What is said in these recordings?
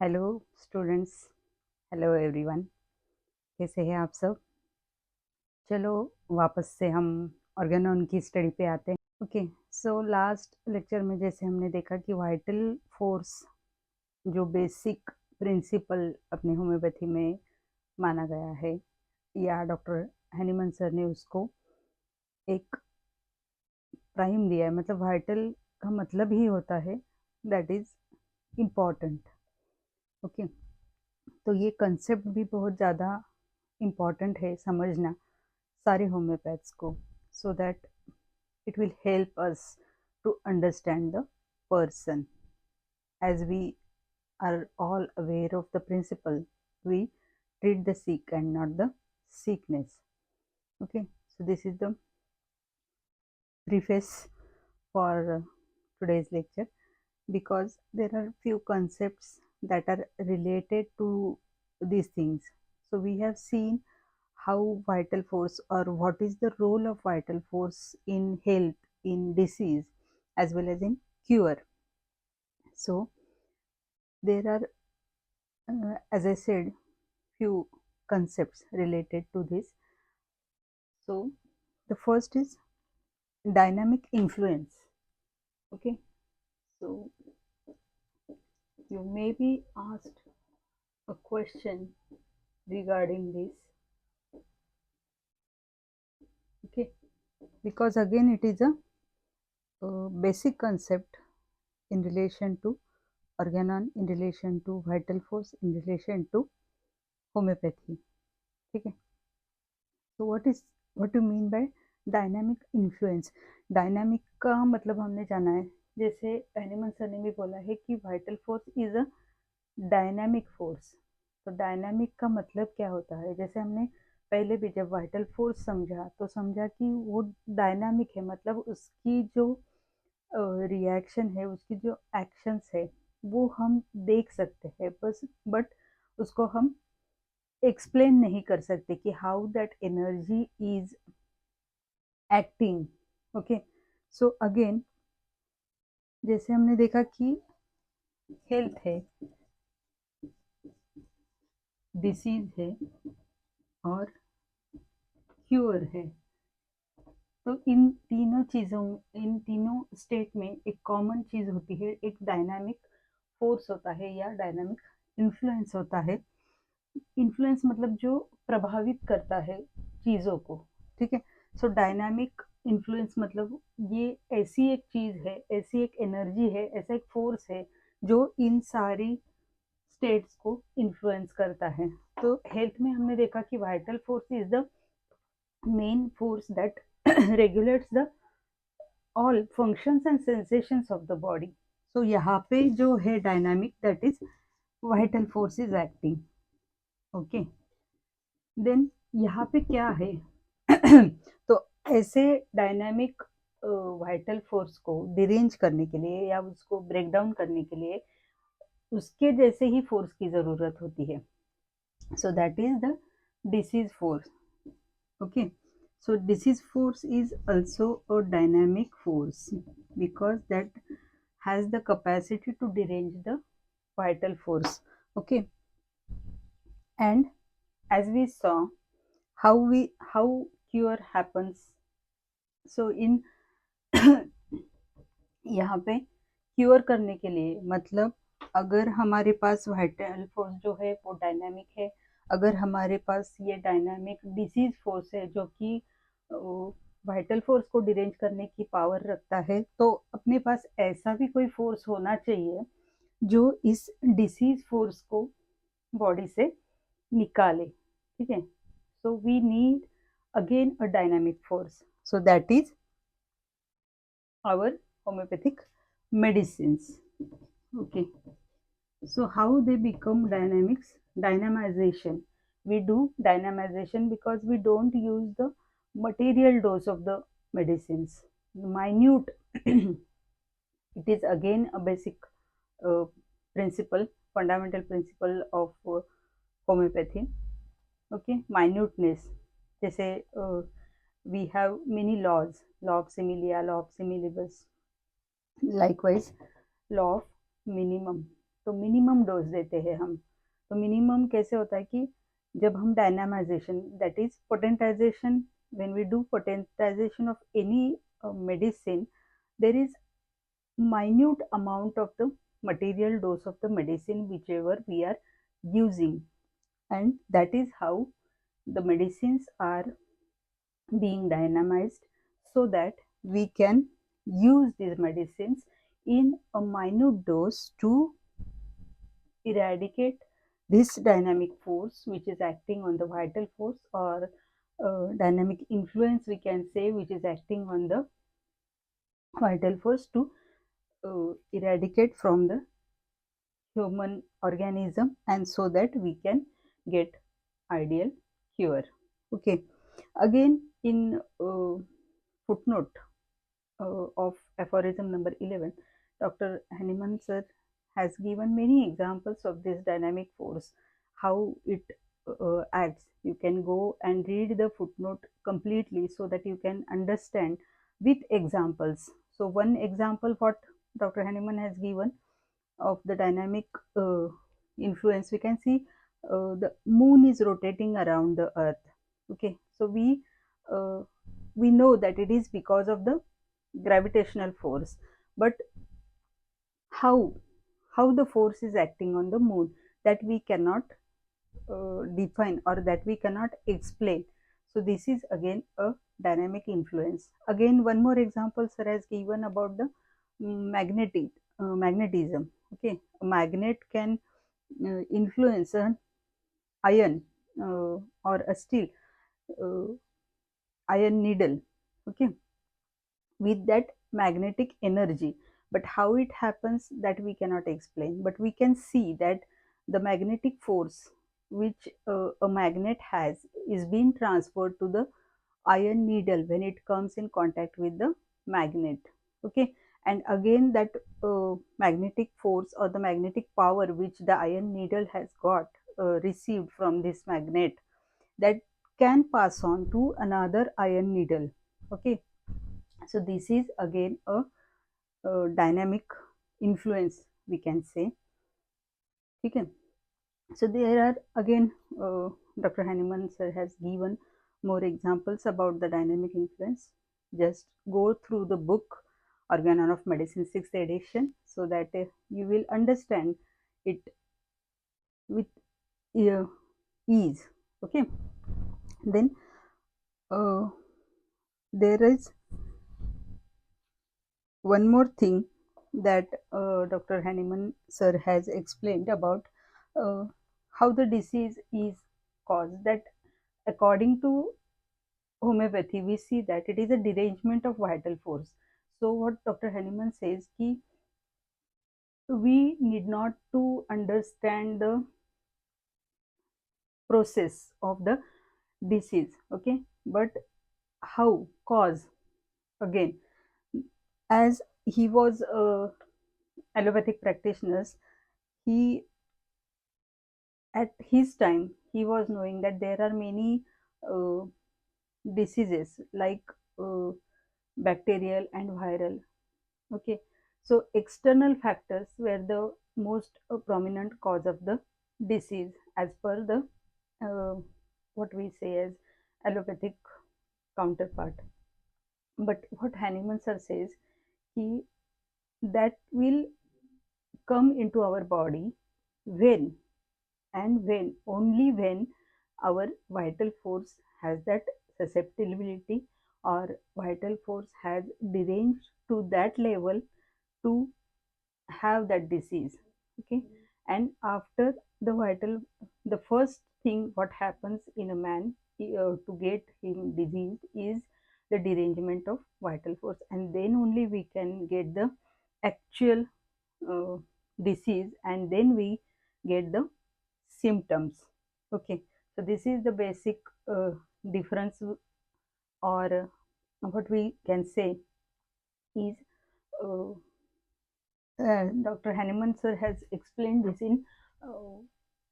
Hello students, hello everyone. कैसे हैं आप सब? चलो वापस से हम ऑर्गेनोन की स्टडी पे आते हैं। ओके, सो लास्ट लेक्चर में जैसे हमने देखा कि वाइटल फोर्स जो बेसिक प्रिंसिपल अपने होम्योपैथी में माना गया है, या डॉक्टर हैनीमन सर ने उसको एक प्राइम दिया है। मतलब वाइटल का मतलब ही होता है दैट इज इम्पॉर्टेंट। ओके, तो ये कंसेप्ट भी बहुत ज़्यादा इम्पॉर्टेंट है समझना सारे होम्योपैथ्स को, so that it will help us to understand the person. As we are all aware of the principle, we treat the sick and not the sickness. Okay, so this is the preface for today's lecture, because there are few concepts that are related to these things. So we have seen how vital force, or what is the role of vital force in health, in disease, as well as in cure. So there are, as I said, few concepts related to this. So the first is dynamic influence. Okay, so you may be asked a question regarding this. Okay, because again it is a basic concept in relation to organon, in relation to vital force, in relation to homeopathy. ठीक है, so what do you mean by dynamic influence? Dynamic का मतलब हमने जाना है, जैसे Hahnemann sir ने भी बोला है कि vital force is a dynamic force. तो डायनामिक का मतलब क्या होता है? जैसे हमने पहले भी जब वाइटल फोर्स समझा तो समझा कि वो डायनामिक है, मतलब उसकी जो रिएक्शन है, उसकी जो एक्शंस है, वो हम देख सकते हैं बस, बट उसको हम एक्सप्लेन नहीं कर सकते कि how that energy is acting. Okay, so again जैसे हमने देखा कि हेल्थ है, डिसीज है और क्योर है, तो इन तीनों चीज़ों, इन तीनों स्टेट में एक कॉमन चीज़ होती है, एक डायनामिक फोर्स होता है या डायनामिक इन्फ्लुएंस होता है। इन्फ्लुएंस मतलब जो प्रभावित करता है चीज़ों को। ठीक है, सो डायनामिक इन्फ्लुएंस मतलब ये ऐसी एक चीज़ है, ऐसी एक एनर्जी है, ऐसा एक फोर्स है जो इन सारी स्टेट्स को इन्फ्लुएंस करता है। तो हेल्थ में हमने देखा कि vital force is the main force that regulates the all functions and sensations of the body. So यहाँ पे जो है dynamic, that is vital force is acting. Okay, then यहाँ पे क्या है? तो ऐसे डायनामिक वाइटल फोर्स को डिरेंज करने के लिए या उसको ब्रेक डाउन करने के लिए उसके जैसे ही फोर्स की ज़रूरत होती है। सो that is the disease force. Okay, so disease force is also a dynamic force because that has the capacity to derange the vital force. Okay, and as we saw how cure happens, so in यहाँ पे cure करने के लिए, मतलब अगर हमारे पास vital force जो है वो डायनामिक है, अगर हमारे पास ये डायनामिक डिसीज फोर्स है जो कि वाइटल फोर्स को डिरेंज करने की पावर रखता है, तो अपने पास ऐसा भी कोई फोर्स होना चाहिए जो इस डिसीज फोर्स को बॉडी से निकाले। ठीक है, so we need again a dynamic force, so that is our homeopathic medicines. Okay, so how they become dynamics? Dynamization. We do dynamization because we don't use the material dose of the medicines, minute. It is again a basic uh, principle, fundamental principle of homeopathy. Okay, minuteness. जैसे we have many laws, law of similia, law of similibus, likewise law of minimum. तो minimum dose देते हैं हम। तो minimum कैसे होता है कि जब हम dynamization, that is potentization, when we do potentization of any medicine, there is minute amount of the material dose of the medicine whichever we are using, and that is how the medicines are being dynamized, so that we can use these medicines in a minute dose to eradicate this dynamic force which is acting on the vital force, or dynamic influence we can say, which is acting on the vital force, to eradicate from the human organism, and so that we can get ideal cure. Okay, again in footnote of aphorism number 11, Dr. Hahnemann sir has given many examples of this dynamic force, how it acts. You can go and read the footnote completely so that you can understand with examples. So one example what Dr. Hahnemann has given of the dynamic uh, influence, we can see the moon is rotating around the earth. Okay, so uh, we know that it is because of the gravitational force, but how how the force is acting on the moon, that we cannot define, or that we cannot explain. So this is again a dynamic influence. Again, one more example sir has given about the magnetism. Okay, a magnet can influence an iron or a steel uh, iron needle. Okay, with that magnetic energy, but how it happens, that we cannot explain, but we can see that the magnetic force which a magnet has is being transferred to the iron needle when it comes in contact with the magnet. Okay, and again that magnetic force or the magnetic power which the iron needle has got received from this magnet, that can pass on to another iron needle. Okay, so this is again a dynamic influence we can say. Okay, so there are again Dr. Hahnemann sir has given more examples about the dynamic influence. Just go through the book Organon of Medicine 6th edition, so that you will understand it with uh, ease. Okay, then uh, there is one more thing that Dr. Hahnemann sir has explained about uh, how the disease is caused. That according to homeopathy, we see that it is a derangement of vital force. So what Dr. Hahnemann says ki we need not to understand the process of the disease. Okay, but how cause. Again, as he was allopathic practitioners, he at his time he was knowing that there are many uh, diseases like uh, bacterial and viral. Okay, so external factors were the most prominent cause of the disease as per the uh, what we say as allopathic counterpart. But what Hahnemann sir says, he that will come into our body when, and when only when our vital force has that susceptibility, or vital force has deranged to that level to have that disease. Okay, and after the vital, the first thing what happens in a man to get him disease is the derangement of vital force, and then only we can get the actual uh, disease, and then we get the symptoms. Okay, so this is the basic difference, or what we can say is uh, Dr. Hahnemann sir has explained this in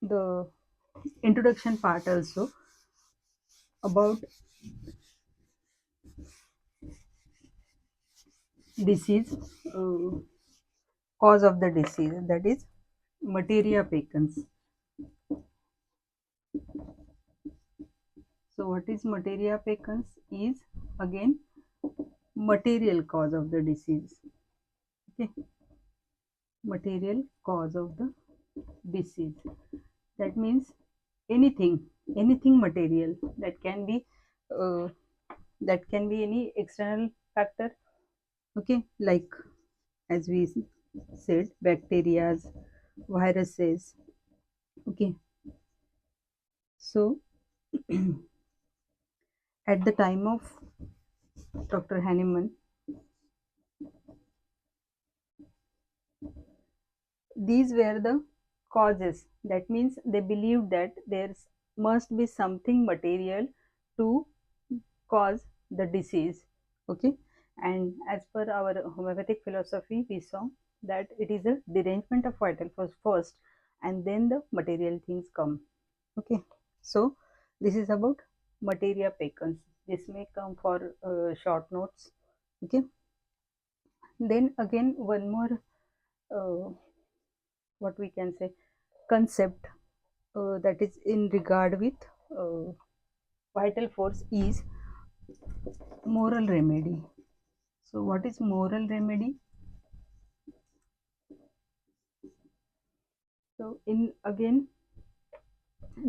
the introduction part also, about disease, uh, cause of the disease, that is materia peccans. So what is materia peccans is again material cause of the disease. Okay, material cause of the disease. That means anything, anything material uh, that can be any external factor. Okay, like as we said, bacteria, viruses. Okay, so at the time of Dr. Hahnemann, these were the causes. That means they believed that there must be something material to cause the disease. Okay, and as per our homeopathic philosophy, we saw that it is a derangement of vital force first, and then the material things come. Okay, so this is about materia peccans. This may come for short notes. Okay, then again one more uh, what we can say concept that is in regard with uh, vital force is moral remedy. So what is moral remedy? So in again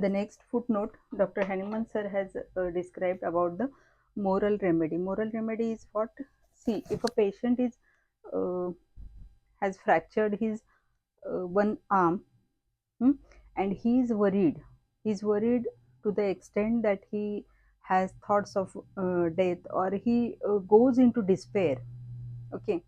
the next footnote, Dr. Hahnemann sir has described about the moral remedy. Moral remedy is what? See, if a patient is uh, has fractured his one arm, hmm, and he is worried. He is worried to the extent that he has thoughts of death, or he goes into despair. Okay,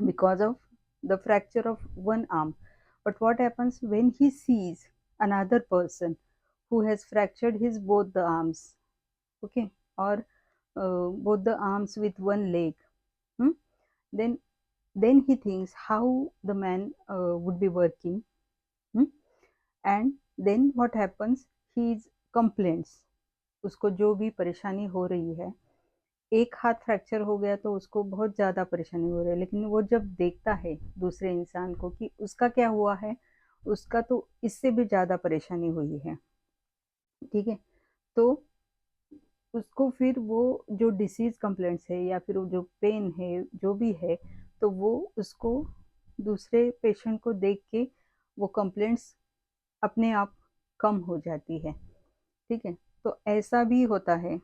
because of the fracture of one arm. But what happens when he sees another person who has fractured his both the arms? Okay, or both the arms with one leg. Hmm? Then he thinks how the man would be working. Hmm? And then what happens? He complains. उसको जो भी परेशानी हो रही है, एक हाथ fracture हो गया तो उसको बहुत ज़्यादा परेशानी हो रही है, लेकिन वो जब देखता है दूसरे इंसान को कि उसका क्या हुआ है, उसका तो इससे भी ज़्यादा परेशानी हुई है, ठीक है, तो उसको फिर वो जो डिसीज़ कंप्लेंट्स है या फिर वो जो पेन है जो भी है, तो वो उसको दूसरे पेशेंट को देख के वो कंप्लेंट्स अपने आप कम हो जाती है, ठीक है, तो ऐसा भी होता है,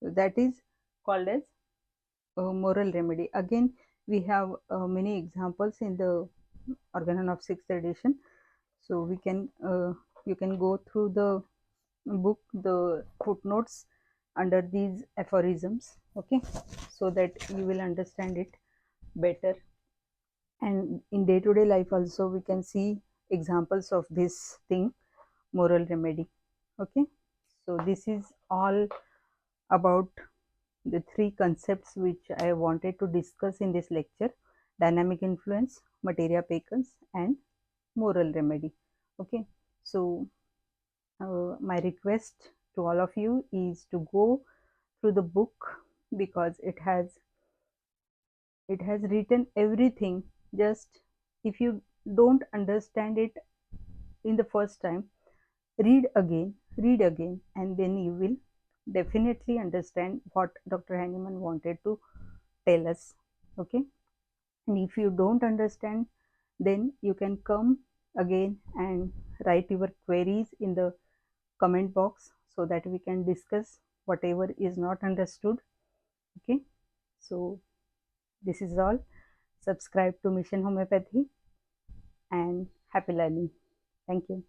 that is called as moral remedy. Again, we have many examples in the organon of sixth edition. So we can you can go through the book, the footnotes under these aphorisms. Okay, so that you will understand it better. And in day-to-day life also, we can see examples of this thing, moral remedy. Okay, so this is all about the three concepts which I wanted to discuss in this lecture: dynamic influence, materia peccans, and moral remedy. Okay, so my request to all of you is to go through the book, because it has written everything. Just if you don't understand it in the first time, read again, and then you will definitely understand what Dr. Hahnemann wanted to tell us. Okay, and if you don't understand, then you can come again and write your queries in the comment box, so that we can discuss whatever is not understood. Okay, so this is all. Subscribe to Mission Homeopathy, and happy learning. Thank you.